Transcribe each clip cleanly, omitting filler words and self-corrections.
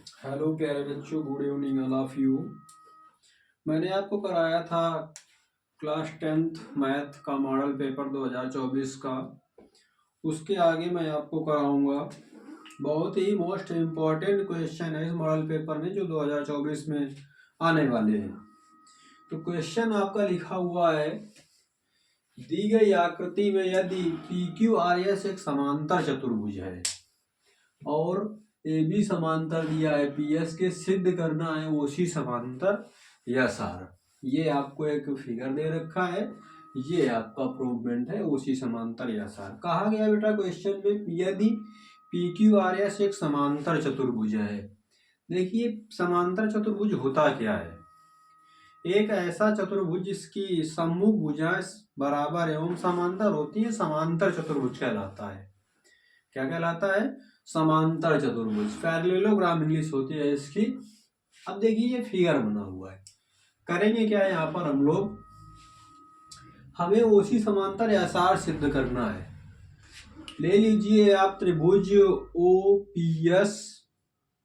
Hello प्यारे बच्चों, good evening all of you. मैंने आपको कराया था क्लास 10th मैथ का मॉडल पेपर 2024 का। उसके आगे मैं आपको कराऊंगा बहुत ही मोस्ट इम्पॉर्टेंट क्वेश्चन है इस मॉडल पेपर में जो 2024 में आने वाले हैं। तो क्वेश्चन आपका लिखा हुआ है, दी गई आकृति में यदि पी क्यू आर एस एक समांतर चतुर्भुज है और ए बी समांतर दिया है पी एस के, सिद्ध करना है ओ सी समांतर यस आर। ये आपको एक फिगर दे रखा है, ये आपका प्रूवमेंट है ओ सी समांतर यस आर। कहा गया बेटा क्वेश्चन में यदि पी क्यू आर एस एक समांतर चतुर्भुज है। देखिए समांतर चतुर्भुज होता क्या है, एक ऐसा चतुर्भुज जिसकी सम्मुख भुजाएं बराबर एवं समांतर होती है समांतर चतुर्भुज कहलाता है। क्या कहलाता है? समांतर चतुर्भुज। पैरेललोग्राम इंग्लिश होती है इसकी। अब देखिए ये फिगर बना हुआ है, करेंगे क्या यहाँ पर हम लोग, हमें ओसी समांतर एसआर सिद्ध करना है। ले लीजिए आप त्रिभुज ओ पी एस,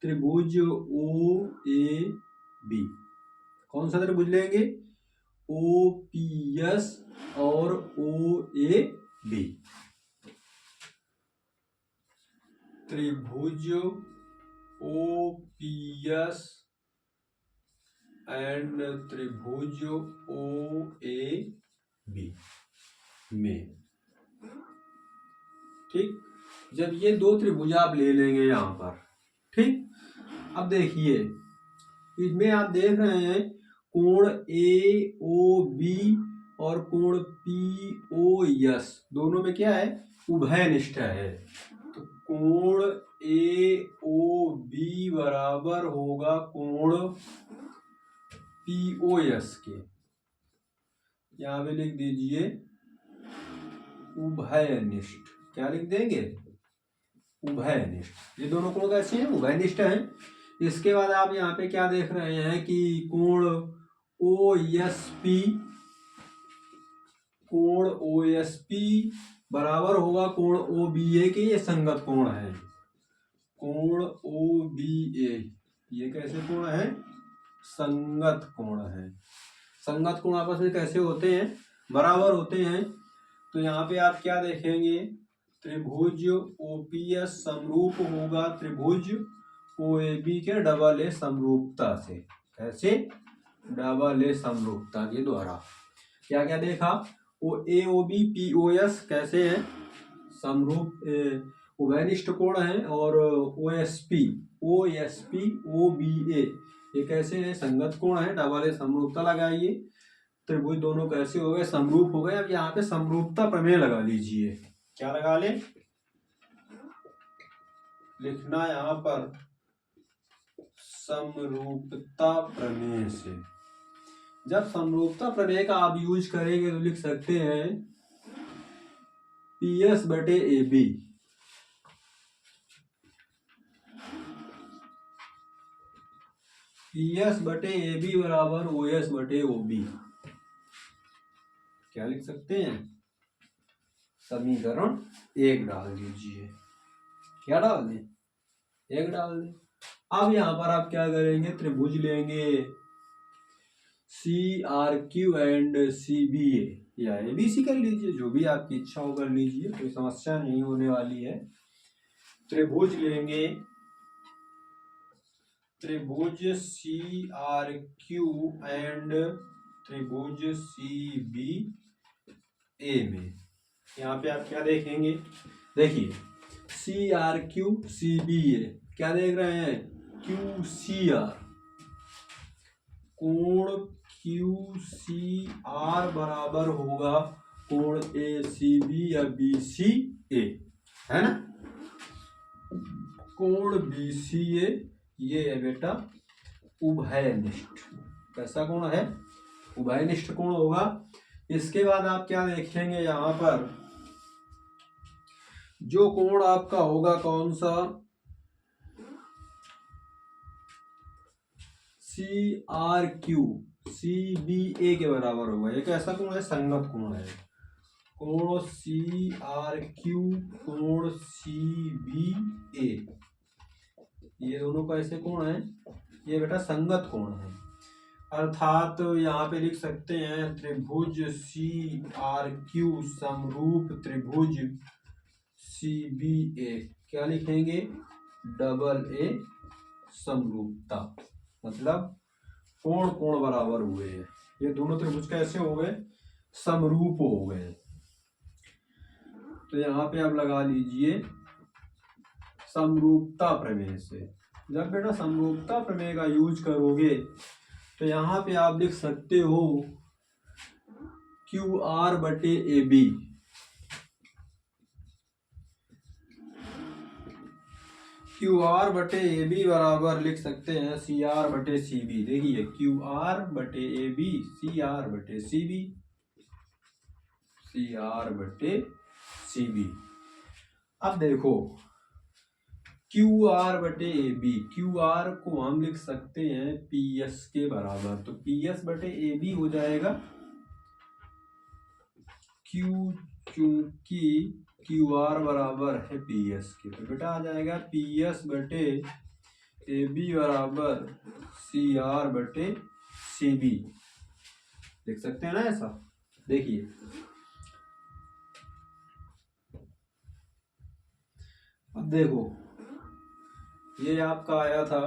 त्रिभुज ओ ए बी। कौन सा त्रिभुज लेंगे? ओ पी एस और ओ ए बी। त्रिभुज ओ पी एस एंड त्रिभुज ओ ए बी में, ठीक। जब ये दो त्रिभुज आप ले लेंगे यहाँ पर, ठीक। अब देखिए इसमें आप देख रहे हैं कोण ए ओ बी और कोण पी ओ एस दोनों में क्या है? उभयनिष्ठ है। तो कोण ए ओ बी बराबर होगा कोण पी ओ एस के। यहां पे लिख दीजिए उभयनिष्ठ। क्या लिख देंगे? उभयनिष्ठ। ये दोनों कोण कैसे हैं? उभयनिष्ठ हैं। इसके बाद आप यहाँ पे क्या देख रहे हैं कि कोण ओ एस पी, कोण ओ एस पी बराबर होगा कोण ओ बी ए के। ये संगत कोण है, कोण ओ बी ए। ये कैसे कोण है? संगत कोण है। संगत कोण आपस में कैसे होते हैं? बराबर होते हैं। तो यहाँ पे आप क्या देखेंगे, त्रिभुज ओपीएस समरूप होगा त्रिभुज ओ ए बी के डबल ए समरूपता से। कैसे? डबल ए समरूपता के द्वारा। क्या क्या देखा? O A O B P O S कैसे है? समरूप उभयनिष्ठ कोण है। और O S P O B A ये कैसे है? संगत कोण है। डबल ए समरूपता लगाइए। त्रिभुज दोनों कैसे हो गए? समरूप हो गए। अब यहाँ पे समरूपता प्रमेय लगा लीजिए। क्या लगा ले? लिखना यहाँ पर समरूपता प्रमेय से। जब समरूपता प्रमेय का आप यूज करेंगे तो लिख सकते हैं पी एस बटे ए बी, पी एस बटे ए बी बराबर ओ एस बटे ओ बी। क्या लिख सकते हैं? समीकरण 1 डाल दीजिए। क्या डाल दें? 1 डाल दें। अब यहां पर आप क्या करेंगे, त्रिभुज लेंगे C R Q and C B A या ए बी सी कर लीजिए, जो भी आपकी इच्छा हो कर लीजिए, कोई समस्या नहीं होने वाली है। त्रिभुज लेंगे त्रिभुज सी आर क्यू एंड त्रिभुज सी बी ए में। यहाँ पे आप क्या देखेंगे? देखिए C R Q C B A, क्या देख रहे हैं? क्यू सी आर, कोण क्यू सी आर बराबर होगा कोण ए सी बी या बी सी ए, है ना। कोण बी सी ए ये है बेटा उभयनिष्ठ। कैसा कोण है? उभयनिष्ठ कोण होगा। इसके बाद आप क्या देखेंगे, यहां पर जो कोण आपका होगा कौन सा? C R Q C B A के बराबर होगा। ये कैसा कोण है? संगत कोण है। कोण सी आर क्यू कोण सी बी ए ये दोनों कैसे कोण है? ये बेटा संगत कोण है। अर्थात यहाँ पे लिख सकते हैं त्रिभुज CRQ समरूप त्रिभुज CBA। क्या लिखेंगे? डबल ए समरूपता, मतलब कोण कोण बराबर हुए हैं। ये दोनों त्रिभुज कैसे हो गए? समरूप हो गए। तो यहाँ पे आप लगा लीजिए समरूपता प्रमेय से। जब बेटा समरूपता प्रमेय का यूज करोगे तो यहाँ पे आप लिख सकते हो QR बटे AB। QR बटे AB बराबर लिख सकते हैं CR बटे CB। देखिए QR बटे AB CR बटे CB, CR बटे CB। अब देखो QR बटे AB, QR को हम लिख सकते हैं PS के बराबर। तो PS बटे AB हो जाएगा Q, चूंकि QR बराबर है PS के, तो बेटा आ जाएगा PS बटे AB बराबर CR बटे CB। लिख सकते हैं ना ऐसा? देखिए अब देखो ये आपका आया था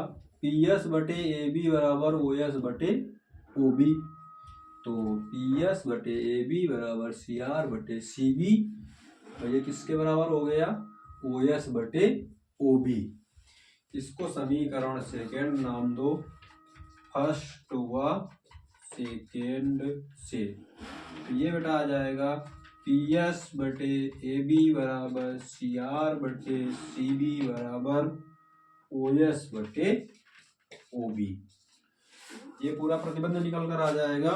PS बटे AB बराबर OS बटे OB। तो PS बटे AB बराबर CR बटे CB, तो ये किसके बराबर हो गया? OS बटे OB। इसको समीकरण सेकेंड नाम दो, फर्स्ट व सेकेंड से। तो ये बेटा आ जाएगा PS बटे AB बराबर CR बटे CB बराबर OS बटे OB। ये पूरा प्रतिबंध निकल कर आ जाएगा।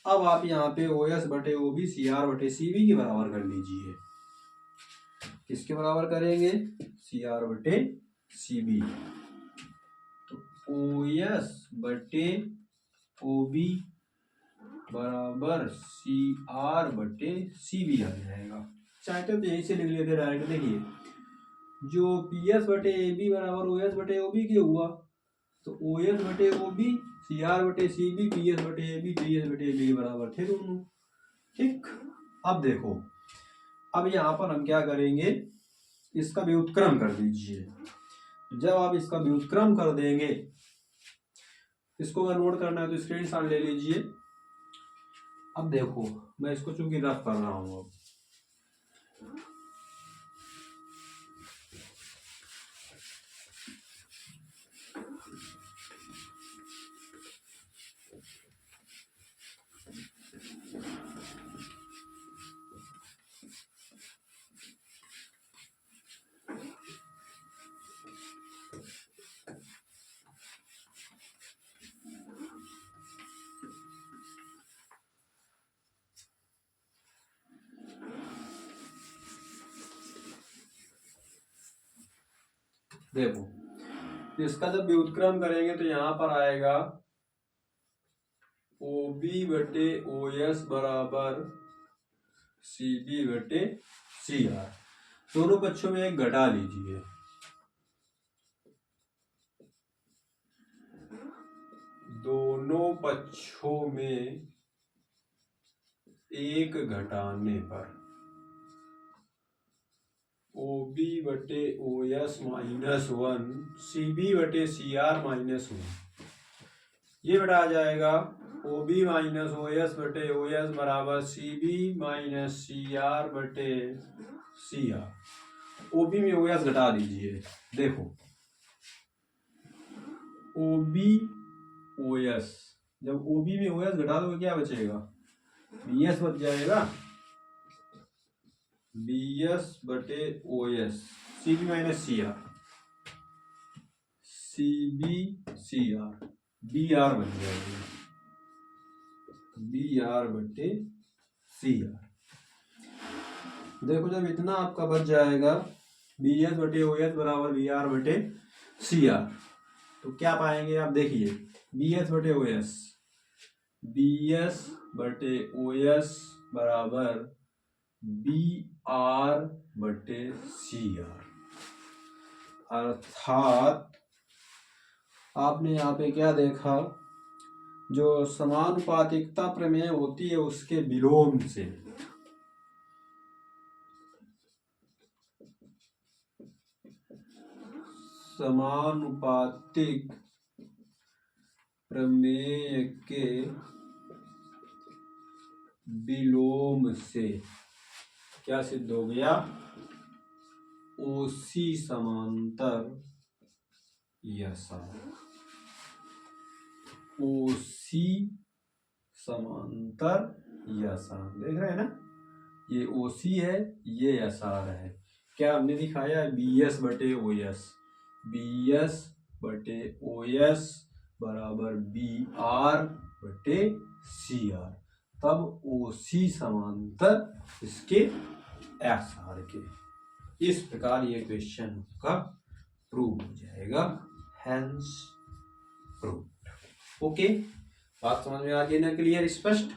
अब आप यहाँ पे OS बटे OB CR बटे CB के बराबर कर लीजिए। किसके बराबर करेंगे? CR बटे CB। तो OS बटे OB बराबर CR बटे CB आ जाएगा। चाहते तो यही से लिख लेते डायरेक्ट। देखिए जो PS बटे AB बराबर OS बटे OB के हुआ, तो OS बटे OB CR बटे CB PS बटे AB PS बटे AB के बराबर थे दोनों। ठीक, अब देखो अब यहाँ पर हम क्या करेंगे, इसका व्युत्क्रम कर दीजिए। जब आप इसका व्युत्क्रम कर देंगे, इसको अगर नोट करना है तो स्क्रीनशॉट ले लीजिए। अब देखो मैं इसको चूंकि रफ कर रहा हूँ। अब देखो इसका जब व्युत्क्रम करेंगे तो यहाँ पर आएगा OB बटे OS बराबर CB बटे CR। दोनों पक्षों में एक घटा लीजिए। दोनों पक्षों में एक घटाने पर OB बटे OS माइनस 1 CB बटे CR माइनस 1। ये बेटा आ जाएगा OB माइनस OS बटे OS बराबर CB माइनस CR बटे CR। OB में OS घटा दीजिए। देखो OB OS, जब OB में OS घटा दोगे क्या बचेगा? BS बच जाएगा। BS बटे OS CB minus CR, CB CR BR बन जाएगा, BR बटे CR। देखो जब इतना आपका बच जाएगा BS बटे OS बराबर BR बटे CR, तो क्या पाएंगे आप? देखिए BS बटे OS, BS बटे OS बराबर BR बटे CR। अर्थात आपने यहाँ पे क्या देखा, जो समानुपातिकता प्रमेय होती है उसके विलोम से समानुपातिक प्रमेय के विलोम से क्या सिद्ध हो गया, ओसी समांतर यसार, ओसी समांतर यसार। देख रहे हैं ना, ये ओसी है, ये यसार है। क्या हमने दिखाया है, बी एस बटे ओ एस, बी एस बटे ओ एस बराबर बी आर बटे सी आर, तब ओसी समांतर इसके एस आर के। इस प्रकार ये क्वेश्चन का प्रूव हो जाएगा, हेंस प्रूव। ओके, बात समझ में आ गई ना, क्लियर, स्पष्ट।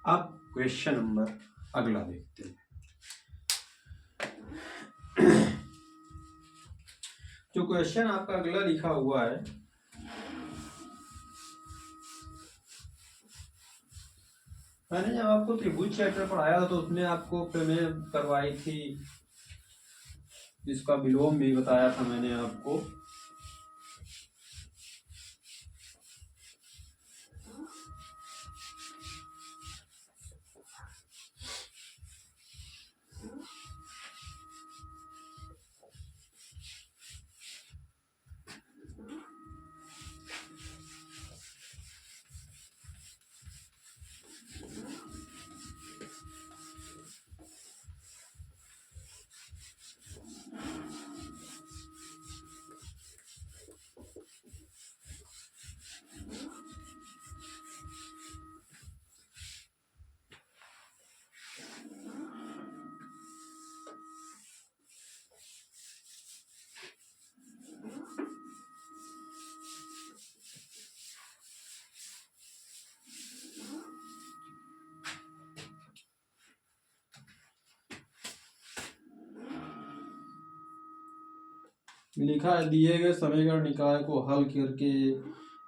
अब क्वेश्चन नंबर अगला देखते हैं। जो क्वेश्चन आपका अगला लिखा हुआ है, मैंने जब आपको त्रिभुज चैप्टर पढ़ाया था तो उसमें आपको प्रमेय करवाई थी, जिसका विलोम भी बताया था मैंने आपको। लिखा है, दिए गए समीकरण निकाय को हल करके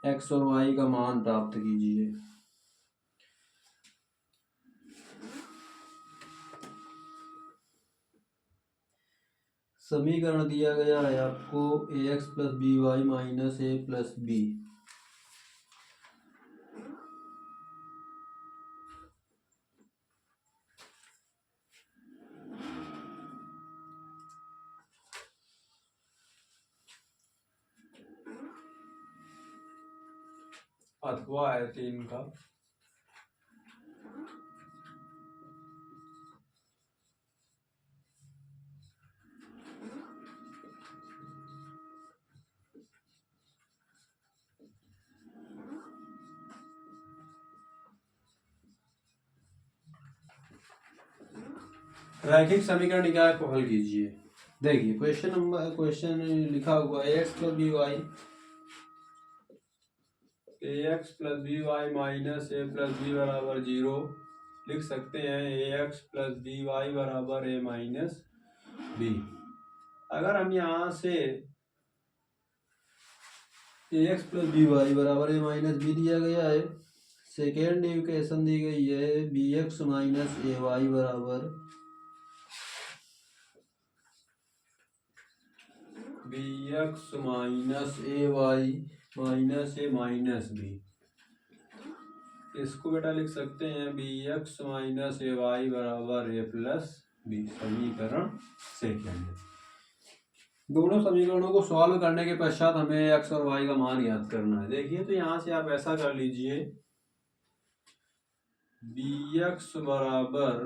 x और y का मान प्राप्त कीजिए। समीकरण दिया गया है आपको ax plus B Y minus A plus B. अथवा है 3 का रैखिक समीकरण निकाय को हल कीजिए। देखिए क्वेश्चन लिखा हुआ है X plus B Y, X plus B Y minus A plus B बराबर 0। लिख सकते हैं A X plus B Y बराबर ए माइनस बी। अगर हम यहाँ से A X plus B Y बराबर ए माइनस बी दिया गया है, सेकेंड इक्वेशन दी गई है बी एक्स माइनस ए वाई बराबर बी एक्स माइनस ए वाई माइनस ए माइनस बी। इसको बेटा लिख सकते हैं बी एक्स माइनस ए वाई बराबर ए प्लस बी, समीकरण सेकेंड। दोनों समीकरणों को सॉल्व करने के पश्चात हमें एक्स और वाई का मान ज्ञात करना है। देखिए तो यहाँ से आप ऐसा कर लीजिए, बी एक्स बराबर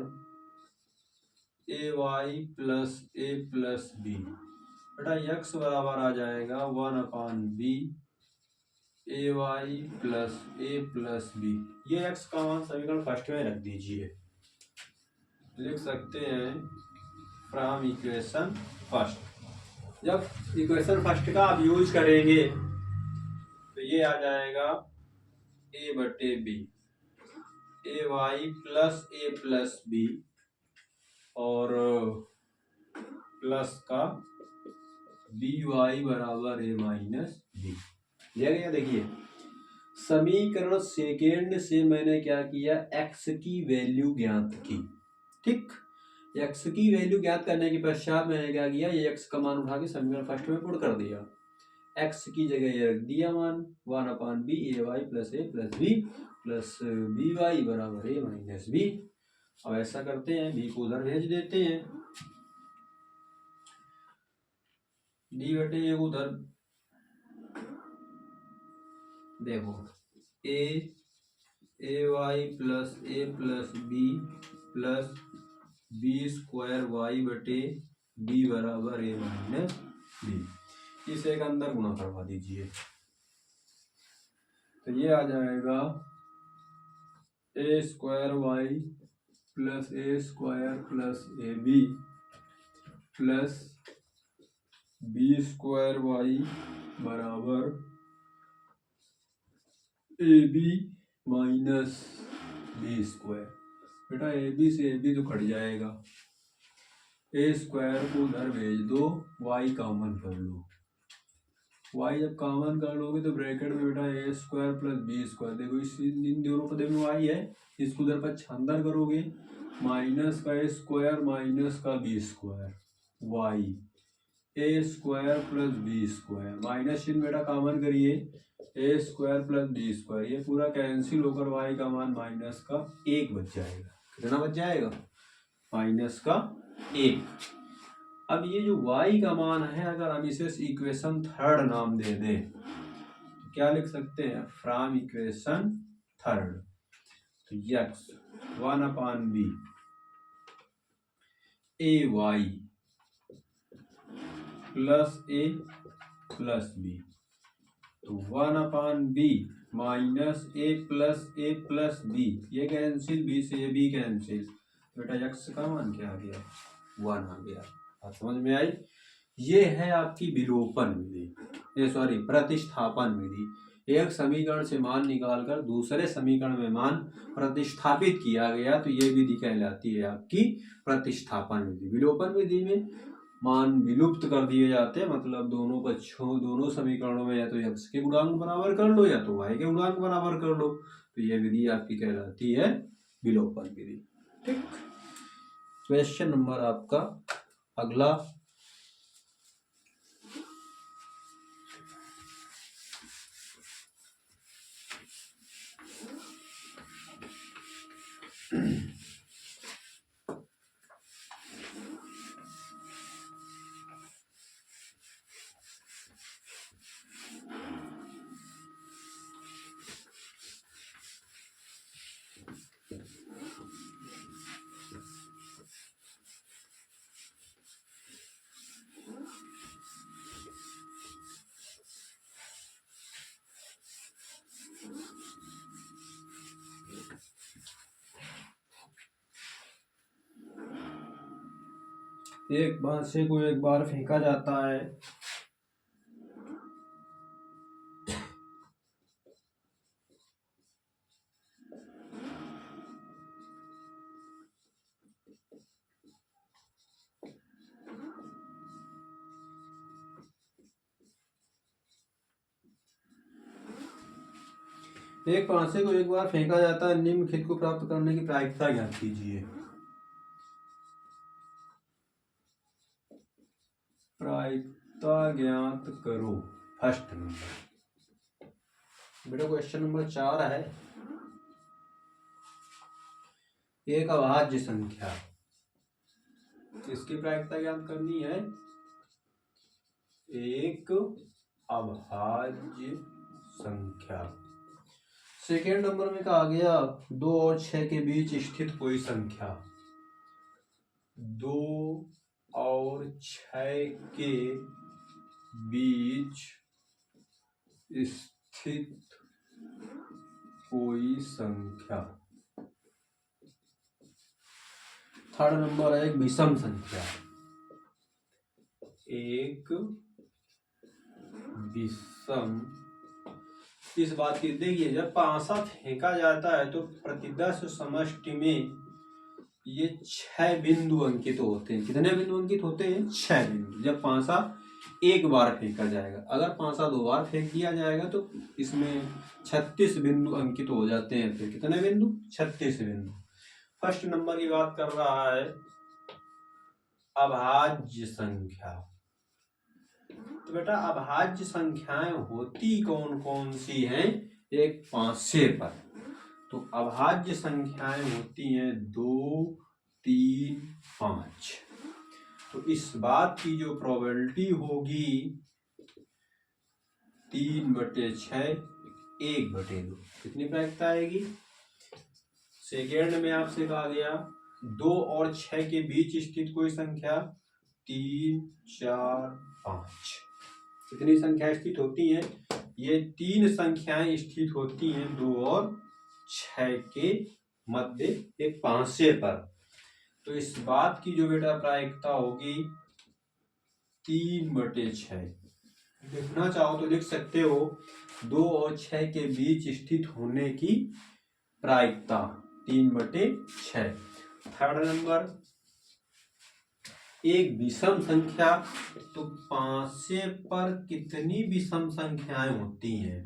ए वाई प्लस ए प्लस बी। बेटा एक्स बराबर आ जाएगा 1/b ए वाई प्लस ए प्लस बी। ये एक्स का मान समीकरण फर्स्ट में रख दीजिए। लिख सकते हैं फ्रॉम इक्वेशन फर्स्ट। जब इक्वेशन फर्स्ट का आप यूज करेंगे तो ये आ जाएगा ए बटे बी, ए वाई प्लस ए प्लस बी और प्लस का बी वाई बराबर ए माइनस बी। दिया गया। देखिए समीकरण सेकेंड से मैंने क्या किया, x की वैल्यू ज्ञात की। ठीक, x की वैल्यू ज्ञात करने के पश्चात मैंने क्या किया, ये x का मान उठा के समीकरण फर्स्ट में पुट कर दिया। x की जगह ये रख दिया मान 1/b ay plus a plus b plus by बराबर a माइनस b। अब ऐसा करते हैं, b को उधर भेज देते हैं, b बटे a उधर, देखो ay plus a plus b plus b square y बटे b बराबर a माइनस b। इसे एक अंदर गुणा करवा दीजिए, तो ये आ जाएगा a square y plus a square plus A B plus b square y बराबर A B minus B square. बेटा ए बी से ए बी तो कट जाएगा, ए स्क्वायर को उधर भेज दो, y कॉमन कर लो। y जब कॉमन कर लोगे तो ब्रैकेट में बेटा ए स्क्वायर प्लस बी स्क्वायर, देखो इस इन दोनों पदों में y है, इसको उधर पर अंदर करोगे, माइनस का ए स्क्वायर माइनस का B square y A square plus B square, minus चिन्ह बेटा कॉमन करिए, A square plus B square, ये पूरा कैंसिल होकर y का मान माइनस का 1 बच जाएगा। कितना बच जाएगा, माइनस का 1। अब ये जो y का मान है, अगर हम इसे इक्वेशन थर्ड नाम दे दें तो क्या लिख सकते हैं, फ्रॉम इक्वेशन थर्ड, तो x 1/b ay plus a plus b, तो 1/b minus a plus b, ये कैंसिल, b से b कैंसिल, बेटा x का मान क्या आ गया, 1 आ गया। बात समझ में आई। ये है आपकी विलोपन विधि, ये सॉरी प्रतिस्थापन विधि। एक समीकरण से मान निकालकर दूसरे समीकरण में मान प्रतिस्थापित किया गया, तो ये विधि कहलाती है आपकी प्रतिस्थापन विधि। विलोपन विधि में मान विलुप्त कर दिए जाते हैं, मतलब दोनों पक्षों दोनों समीकरणों में या तो x के गुणांक बराबर कर लो या तो y के गुणांक बराबर कर लो, तो ये विधि आपकी कहलाती है विलोपन विधि। ठीक, क्वेश्चन नंबर आपका अगला, एक बांसे को एक बार फेंका जाता है, एक पांसे को एक बार फेंका जाता है, निम्न खेत को प्राप्त करने की प्रायिकता ज्ञात कीजिए। प्रायिकता ज्ञात करो, फर्स्ट नंबर। बेटा क्वेश्चन नंबर 4 है, एक अभाज्य संख्या, इसकी प्रायिकता ज्ञात करनी है। एक अभाज्य संख्या, सेकेंड नंबर में कहा गया 2 और 6 के बीच स्थित कोई संख्या, 2 और 6 के बीच स्थित कोई संख्या। थर्ड नंबर है एक विषम संख्या, एक विषम। इस बात की देखिए, जब पांसा फेंका जाता है तो प्रतिदश समष्टि में ये 6 बिंदु अंकित होते हैं। कितने बिंदु अंकित होते हैं, 6 बिंदु। जब पांसा एक बार फेंका जाएगा। अगर पांसा 2 बार फेंक दिया जाएगा तो इसमें 36 बिंदु अंकित हो जाते हैं। फिर कितने बिंदु? 36 बिंदु। फर्स्ट नंबर की बात कर रहा है अभाज्य संख्या। तो बेटा अभाज्य संख्याएं होती कौन कौन सी हैं एक पांसे पर? तो अभाज्य संख्याएं होती हैं 2, 3, 5। तो इस बात की जो प्रोबेबिलिटी होगी 3/6 1/2। कितनी प्रायिकता आएगी? सेकेंड में आपसे कहा गया 2 और 6 के बीच स्थित कोई संख्या 3, 4, 5। कितनी संख्या स्थित होती हैं? ये 3 संख्याएं स्थित होती हैं 2 और 6 के मध्य एक पांसे पर। तो इस बात की जो बेटा प्रायिकता होगी 3/6। लिखना चाहो तो लिख सकते हो 2 और 6 के बीच स्थित होने की प्रायिकता 3/6। थर्ड नंबर एक विषम संख्या। तो पांसे पर कितनी विषम संख्याएं होती हैं?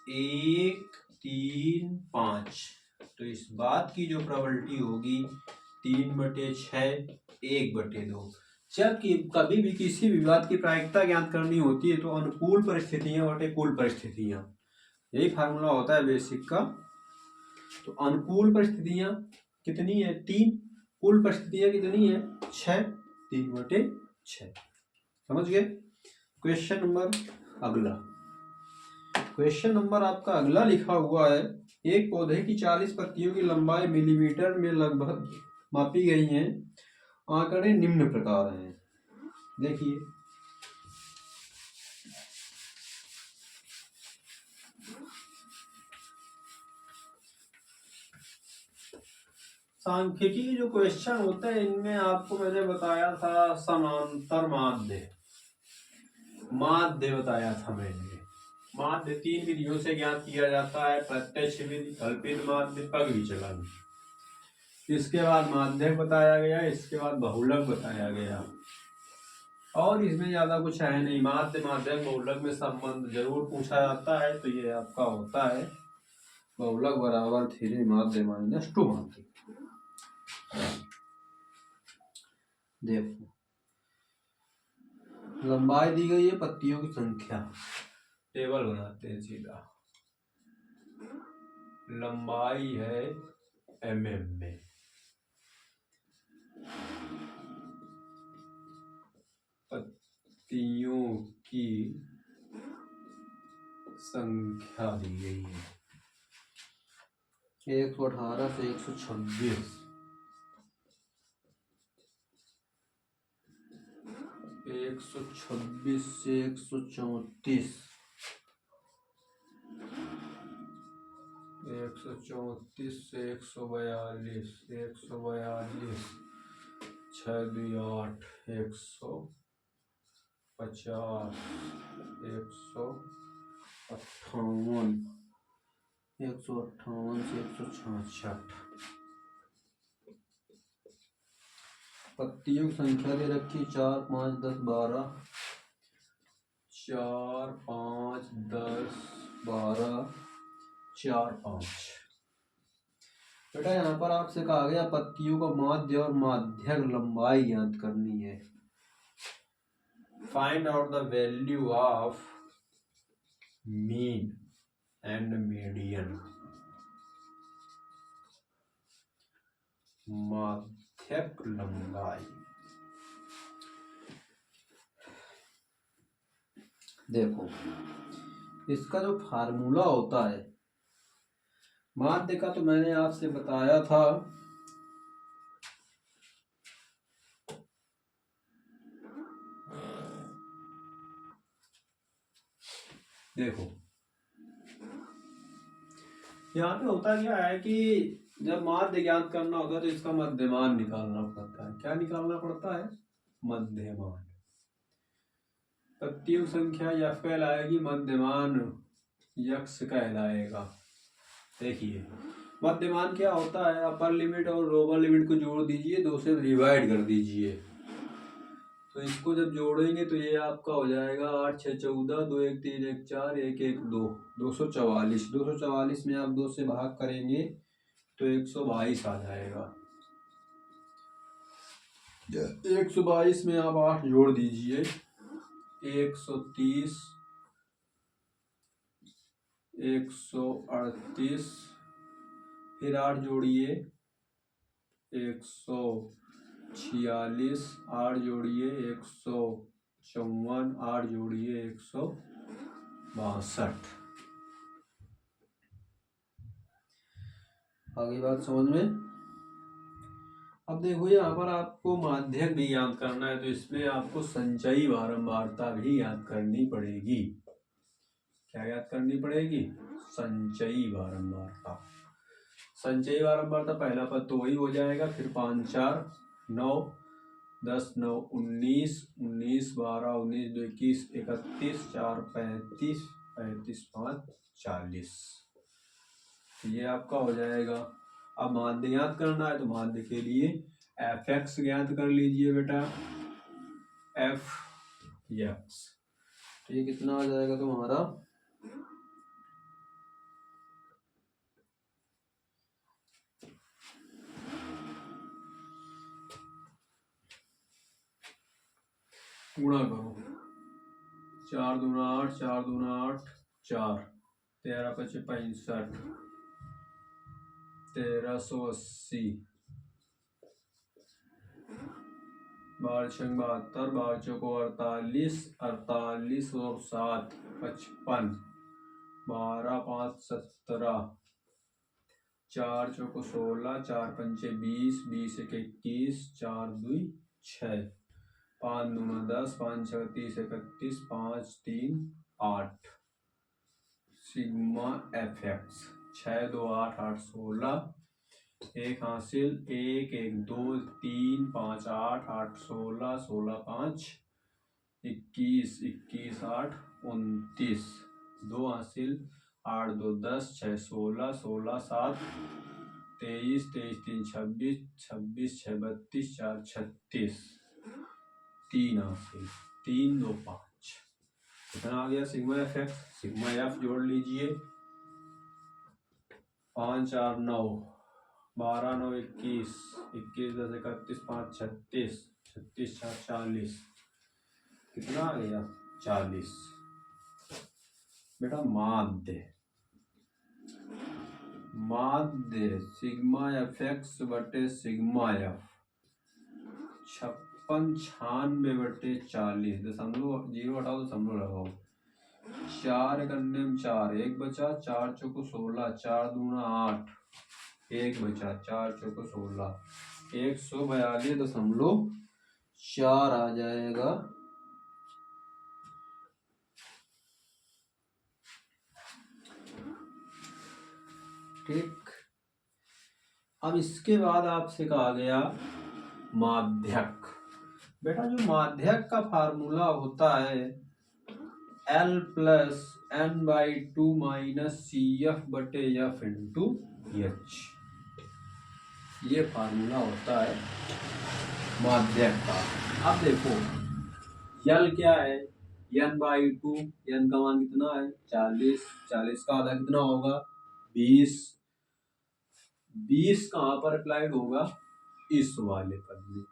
1, 3, 5। तो इस बात की जो प्रोबेबिलिटी होगी 3/6 1/2। जब कभी भी किसी भी बात की प्रायिकता ज्ञात करनी होती है तो अनुकूल परिस्थितियां बटे कुल परिस्थितियां, यही फार्मूला होता है बेसिक का। तो अनुकूल परिस्थितियां कितनी है? 3। कुल परिस्थितियां कितनी है? 6। 3/6। समझ गए? क्वेश्चन नंबर अगला। क्वेश्चन नंबर आपका अगला लिखा हुआ है एक पौधे की 40 पत्तियों की लंबाई मिलीमीटर में लगभग मापी गई है। आंकड़े निम्न प्रकार हैं। देखिए सांख्यिकी के जो क्वेश्चन होते हैं इनमें आपको मैंने बताया था समांतर माध्य बताया था मैंने। माध्य 3 विधियों से ज्ञात किया जाता है, प्रत्यक्ष विधि, कल्पित माध्य, पग विचलन। इसके बाद माध्यक बताया गया, इसके बाद बहुलक बताया गया, और इसमें ज्यादा कुछ है नहीं। माध्य माध्यक बहुलक में संबंध जरूर पूछा जाता है, तो ये आपका होता है बहुलक बराबर 3 माध्य - 2 माध्य। देखो लंबाई दी गई है, पत्तियों की संख्या, टेबल बनाते हैं सीधा। लंबाई है mm में, पत्तियों की संख्या दी गई है 118 से 126। 126 से 134, 134 से 142, 142 6 2 8, 150, 158, 158 से 166। पत्तियों की संख्या दे रखी 4, 5, 10, 12। 4, 5, 10, 12, 4, 5। बेटा यहाँ पर आपसे कहा गया पत्तियों का माध्य और माध्यक लंबाई ज्ञात करनी है। Find out the value of mean and median. माध्यक लंबाई, देखो इसका जो फार्मूला होता है माध्य का तो मैंने आपसे बताया था। देखो यहाँ पे होता क्या है कि जब माध्य ज्ञात करना होता है तो इसका मध्यमान निकालना पड़ता है। क्या निकालना पड़ता है? मध्यमान। पत्तियों संख्या f कहलाएगी, मध्यमान यक्ष कहलाएगा। देखिए मध्यमान क्या होता है? अपर लिमिट और लोअर लिमिट को जोड़ दीजिए, 2 से डिवाइड कर दीजिए। तो इसको जब जोड़ेंगे तो ये आपका हो जाएगा 8 6 14, 2 1 3 1 4, 1 1 2, 244। 244 में आप 2 से भाग करेंगे तो 122 आ जाएगा। 122 में आप 8 जोड़ दीजिए, 130, 138, फिर 8 जोड़िए 146, 8 जोड़िए 154, 8 जोड़िए 162। आगे बात समझ में। अब देखो यहाँ पर आपको माध्यक भी याद करना है, तो इसमें आपको संचयी बारंबारता भी याद करनी पड़ेगी। क्या याद करनी पड़ेगी? संचयी बारंबारता। संचयी बारंबारता पहला पद तो वही हो जाएगा, फिर 5 4 9, 10 9 19, 19 12, 19 2 21, 31 4 35, 35 5 40। ये आपका हो जाएगा। अब माध्य ज्ञात करना है, तो माध्य के लिए एफ एक्स ज्ञात कर लीजिए बेटा, एफ एक्स। तो ये कितना आ जाएगा तुम्हारा? गुणा करो, 4 दूना 8, 4 दूना 8, 4, 13 5 65, 1380, 12 6 72, 12 चौको 48, 48 और 7 55, 12 5 17, 4 चौको 16, 4 पंचे 20, 20 1 21, 4 2 6, 5 दूना 10, 5 6 30 31, 5 3 8। सिग्मा एफ एक्स 6 2 8 8 16, एक हासिल 1 1 2 3 5 8 8 16, 16 5 21, 21 8 29, 2 हासिल 8 2 10, 6 16, 16 7 23, 23 3 26, 26 6 32, 4 36, 3 हासिल 3 2 5। कितना आ गया sigma F x? Sigma F जोड़ लीजिए, 5 4 9, 12 9 21, 21 10 31, 5 36, 36 4 40। कितना आ गया? 40। बेटा माध्य, माध्य सिग्मा एफ एक्स बटे सिग्मा एफ 56 96 बटे 40। दशमलव 0 हटाओ, दशमलव लगाओ। 4 करने में 4, 1 बचा, 4 चौको 16, 4 दूना 8, 1 बचा, 4 चौको 16, 142.4 आ जाएगा। ठीक। अब इसके बाद आपसे कहा गया माध्यक। बेटा जो माध्यक का फार्मूला होता है L plus n/2 minus C F बटे एफ इंटू एच, ये फार्मूला होता है माध्यक का। अब देखो L क्या है? n/2, n का मान कितना है? 40, 40 का आधा कितना होगा? 20, 20 कहाँ पर अप्लाइड होगा? इस वाले पद में।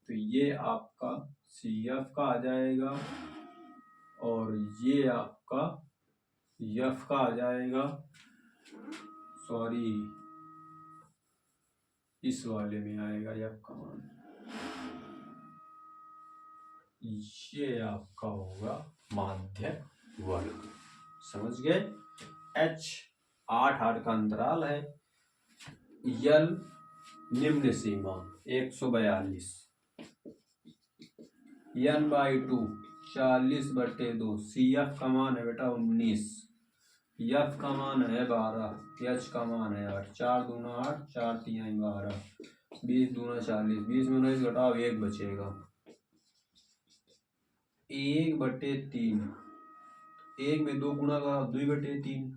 तो ये आपका सी एफ का आ जाएगा और ये आपका एफ का आ जाएगा। सॉरी, इस वाले में आएगा एफ का मान। ये आपका होगा माध्यक वर्ग। समझ गए? H 8 8 का अंतराल है। L निम्न सीमा 142, n/2 40 बटे 2, सी एफ का मान है बेटा 19, एफ का मान है 12, एच का मान है 8, 4 दूना 8, 4 3 12, 20 दूना 40, 20 में 19 घटाओ 1 बचेगा, 1 बटे 3, 1 में 2 गुणा करो 2 बटे 3,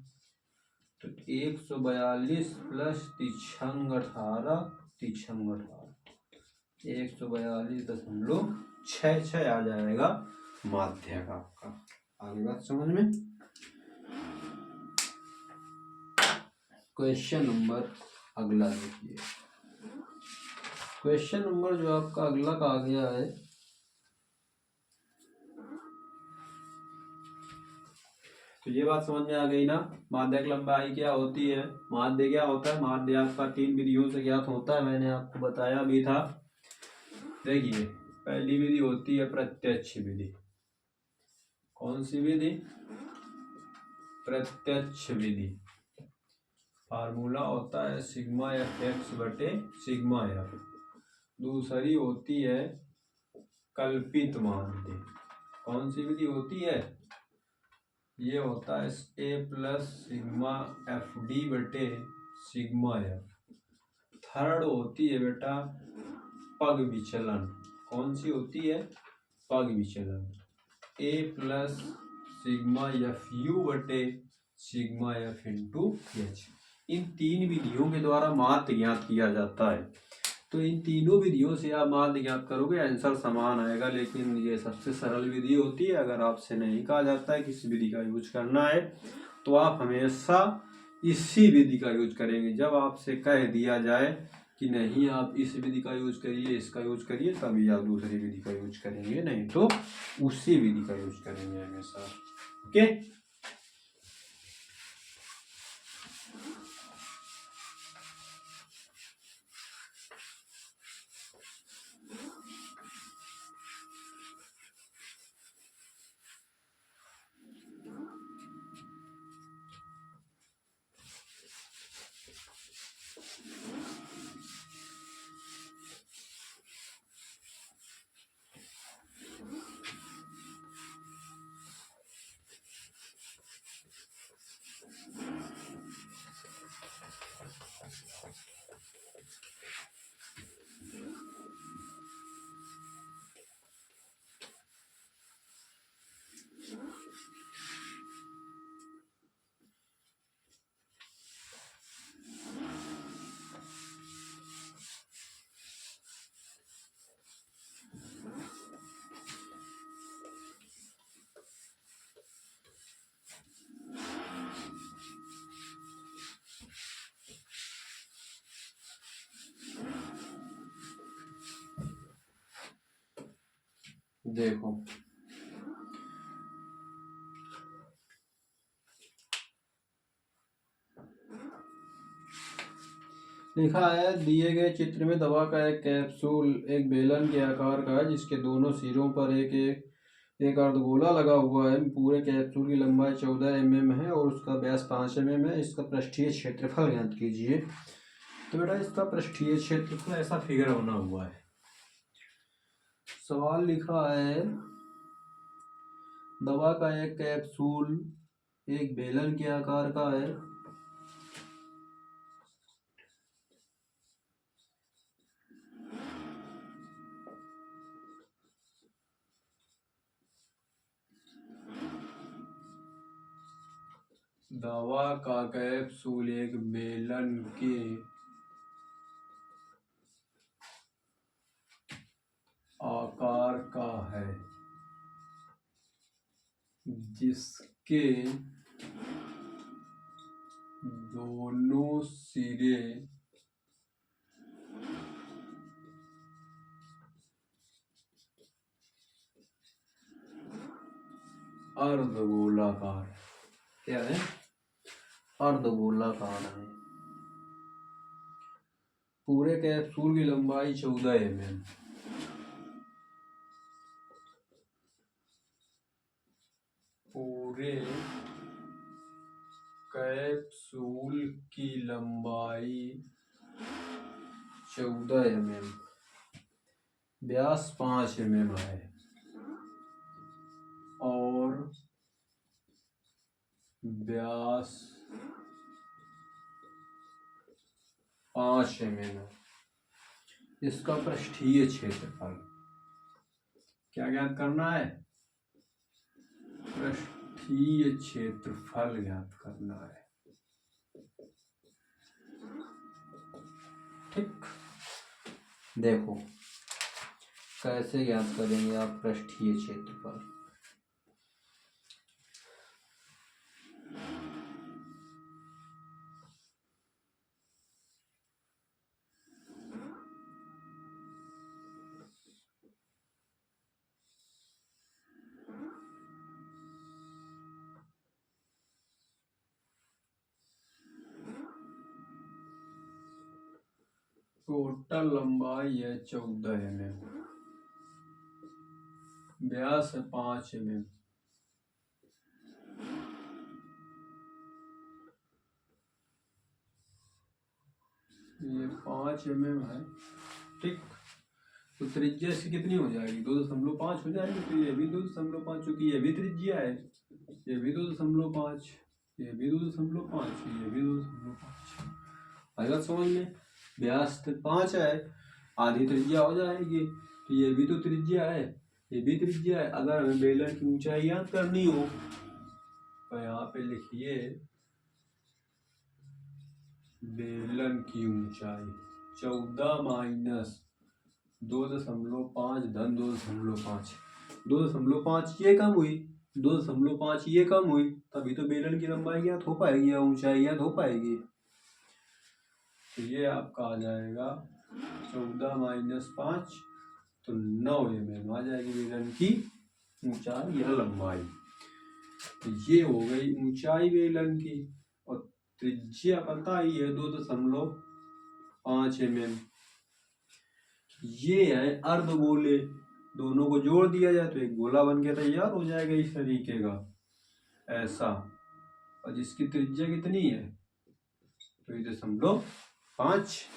तो 142 प्लस 18 18, 142.8 छः आ जाएगा माध्य का आपका। आगे बात समझ में। क्वेश्चन नंबर अगला देखिए। क्वेश्चन नंबर जो आपका अगला का आ गया है, तो ये बात समझ में आ गई ना। माध्यक लंबाई क्या होती है, माध्य क्या होता है। माध्य आपका 3 विधियों से ज्ञात होता है, मैंने आपको बताया भी था। देखिए पहली विधि होती है प्रत्यक्ष विधि। कौन सी विधि? प्रत्यक्ष विधि। फार्मूला होता है सिग्मा एफ एक्स बटे सिग्मा एफ। दूसरी होती है कल्पित माध्य। कौन सी विधि होती है? ये होता है ए प्लस सिग्मा एफ डी बटे सिग्मा एफ। थर्ड होती है बेटा पग विचलन। कौन सी होती है? पग विचलन। ए प्लस सिग्मा एफ यू बटे सिग्मा एफ इंटू एच। इन 3 विधियों के द्वारा माध्य ज्ञात किया जाता है। तो इन तीनों विधियों से आप माध्य ज्ञात करोगे, आंसर समान आएगा, लेकिन ये सबसे सरल विधि होती है। अगर आपसे नहीं कहा जाता है किस विधि का यूज करना है, तो आप हमेशा इसी विधि का यूज करेंगे। जब आपसे कह दिया जाए कि नहीं आप इस विधि का यूज करिए, इसका यूज करिए, तभी आप दूसरी विधि का यूज करेंगे, नहीं तो उसी विधि का यूज करेंगे हमेशा। ओके। देखो लिखा है दिए गए चित्र में दवा का एक कैप्सूल एक बेलन के आकार का है, जिसके दोनों सिरों पर एक अर्धगोला लगा हुआ है। पूरे कैप्सूल की लंबाई 14 mm है और उसका व्यास 5 mm है। इसका पृष्ठीय क्षेत्रफल ज्ञात कीजिए। तो बेटा इसका पृष्ठीय क्षेत्रफल ऐसा फिगर बना हुआ है। सवाल लिखा है दवा का एक कैप्सूल एक बेलन के आकार का है, दवा का कैप्सूल एक बेलन के आकार का है, जिसके दोनों सिरे अर्धगोलाकार। क्या है? अर्धगोलाकार है। पूरे कैप्सूल की लंबाई 14 mm। पूरे कैप्सूल की लंबाई 14 mm, व्यास 5 mm है और व्यास 5 mm है। इसका पृष्ठीय क्षेत्रफल क्या ज्ञात करना है? पृष्ठीय क्षेत्रफल ज्ञात करना है। ठीक, देखो कैसे ज्ञात करेंगे आप पृष्ठीय क्षेत्रफल? टोटल लंबाई है 14 mm, व्यास है 5 mm, ये 5 mm है, ठीक। तो त्रिज्या इसकी कितनी हो जाएगी? 2.5 हो जाएगी। तो ये भी 2.5, क्योंकि ये भी त्रिज्या है, ये भी 2.5, ये भी 2.5, ये भी 2.5। आएगा समझ में? व्यास 5 है, आधी त्रिज्या हो जाएगी। तो ये भी तो त्रिज्या है, ये भी त्रिज्या है। अगर हमें बेलन की ऊंचाई याद करनी हो तो यहाँ पे लिखिए बेलन की ऊंचाई 14 माइनस 2.5 धन 2.5, 2.5 ये कम हुई, 2.5 ये कम हुई, तभी तो बेलन की लंबाई ज्ञात हो पाएगी या ऊंचाई ज्ञात हो पाएगी। तो ये आपका आ जाएगा 14 माइनस 5, तो 9 mm आ जाएगी बेलन की ऊंचाई या लंबाई। तो ये हो गई ऊंचाई बेलन की, और त्रिज्या पता ही है 2.5 mm। ये है अर्धगोले, दोनों को जोड़ दिया जाए तो एक गोला बन के तैयार हो जाएगा इस तरीके का, ऐसा। और जिसकी त्रिज्या कितनी है? 2.5।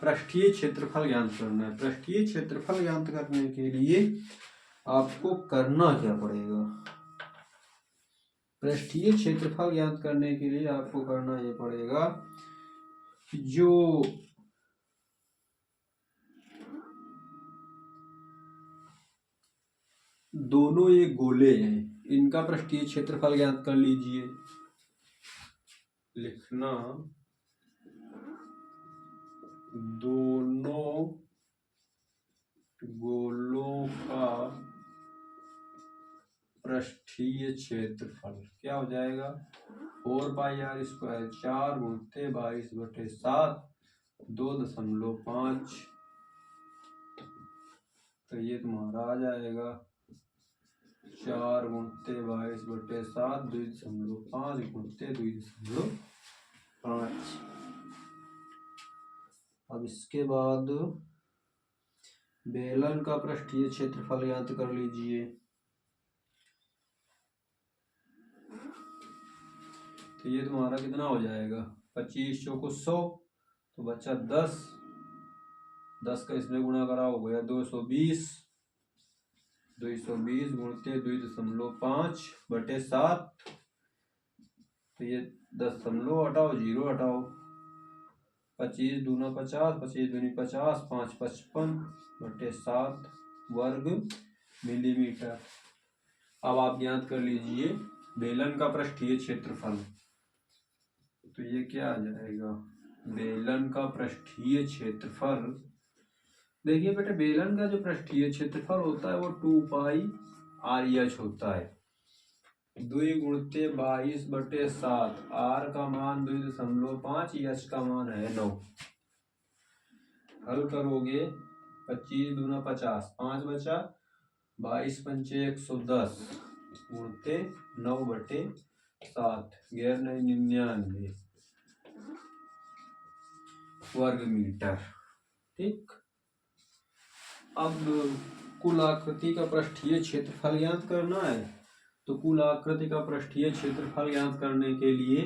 पृष्ठीय क्षेत्रफल ज्ञात करना है। पृष्ठीय क्षेत्रफल ज्ञात करने के लिए आपको करना क्या पड़ेगा? पृष्ठीय क्षेत्रफल ज्ञात करने के लिए आपको करना ये पड़ेगा कि जो दोनों ये गोले हैं इनका पृष्ठीय क्षेत्रफल ज्ञात कर लीजिए। लिखना दोनों गोलों का पृष्ठीय क्षेत्रफल क्या हो जाएगा? 4πr², 4 × 22/7, 2.5। तो ये तुम्हारा आ जाएगा 4 × 22/7, 2.5 × 2.5। अब इसके बाद बेलन का पृष्ठीय क्षेत्रफल ज्ञात कर लीजिए। तो ये तुम्हारा कितना हो जाएगा? 25 चौको 100, तो बच्चा 10, 10 का इसमें गुणा करा हो गया 220, 220 × 2.5/7। तो ये 10 हटाओ, 0 हटाओ, 25 दूना 50, 25 दूनी 50, 5 55/7 वर्ग मिलीमीटर। अब आप ज्ञात कर लीजिए बेलन का पृष्ठीय क्षेत्रफल। तो ये क्या आ जाएगा? बेलन का पृष्ठीय क्षेत्रफल, देखिए बेटा, बेलन का जो पृष्ठीय क्षेत्रफल होता है वो 2πr होता है। 2 × 22/7, r का मान 2.5, h का मान है 9। हल करोगे 25 दूना 50, 5 बचा, 22 पंचे 110 गुणते 9/7, 99 वर्ग मीटर, ठीक। अब कुल आकृति का पृष्ठीय क्षेत्रफल ज्ञात करना है। तो कुल आकृति का पृष्ठीय क्षेत्रफल ज्ञात करने के लिए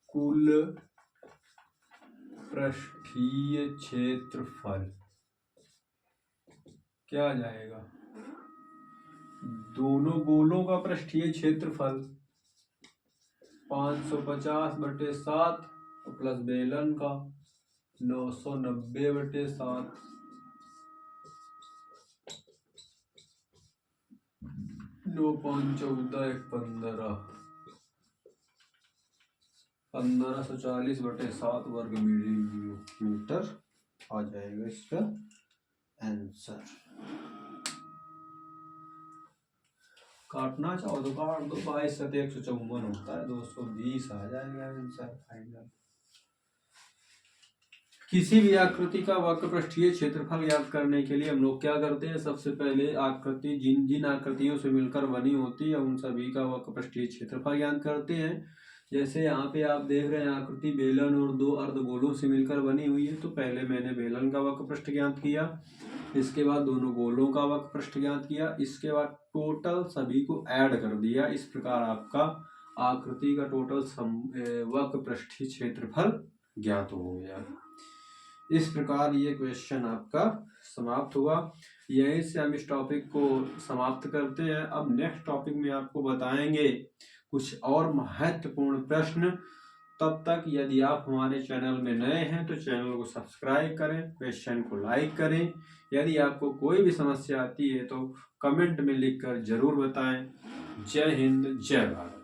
कुल पृष्ठीय क्षेत्रफल क्या आ जाएगा? दोनों गोलों का पृष्ठीय क्षेत्रफल 550/7 प्लस बेलन का 990/7, 9 × 5 = 14, 1 × 15, 1540/7 वर्ग मिलीमीटर आ जाएगा इसका आंसर। काटना चाहो तो काट दो, 22×154 होता है, 220 आ जाएगा आंसर फाइनल। किसी भी आकृति का वक्र पृष्ठीय क्षेत्रफल ज्ञात करने के लिए हम लोग क्या करते हैं, सबसे पहले आकृति जिन जिन आकृतियों से मिलकर बनी होती है उन सभी का वक्र पृष्ठीय क्षेत्रफल ज्ञात करते हैं। जैसे यहाँ पे आप देख रहे हैं आकृति बेलन और दो अर्धगोलों से मिलकर बनी हुई है, तो पहले मैंने बेलन का वक्र पृष्ठ ज्ञात किया, इसके बाद दोनों गोलों का वक्र पृष्ठ ज्ञात किया, इसके बाद टोटल सभी को ऐड कर दिया। इस प्रकार आपका आकृति का टोटल वक्र पृष्ठीय क्षेत्रफल ज्ञात हो गया। इस प्रकार ये क्वेश्चन आपका समाप्त हुआ। यहीं से हम इस टॉपिक को समाप्त करते हैं। अब नेक्स्ट टॉपिक में आपको बताएंगे कुछ और महत्वपूर्ण प्रश्न। तब तक यदि आप हमारे चैनल में नए हैं तो चैनल को सब्सक्राइब करें, क्वेश्चन को लाइक करें। यदि आपको कोई भी समस्या आती है तो कमेंट में लिखकर जरूर बताएं। जय हिंद, जय भारत।